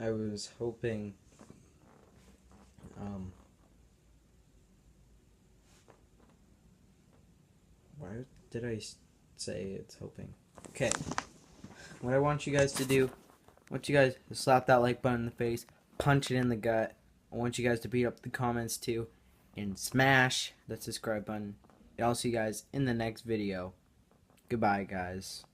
I was hoping why did I say it's hoping? Okay. What I want you guys to do, I want you guys to slap that like button in the face, punch it in the gut. I want you guys to beat up the comments too, and smash that subscribe button. I'll see you guys in the next video. Goodbye, guys.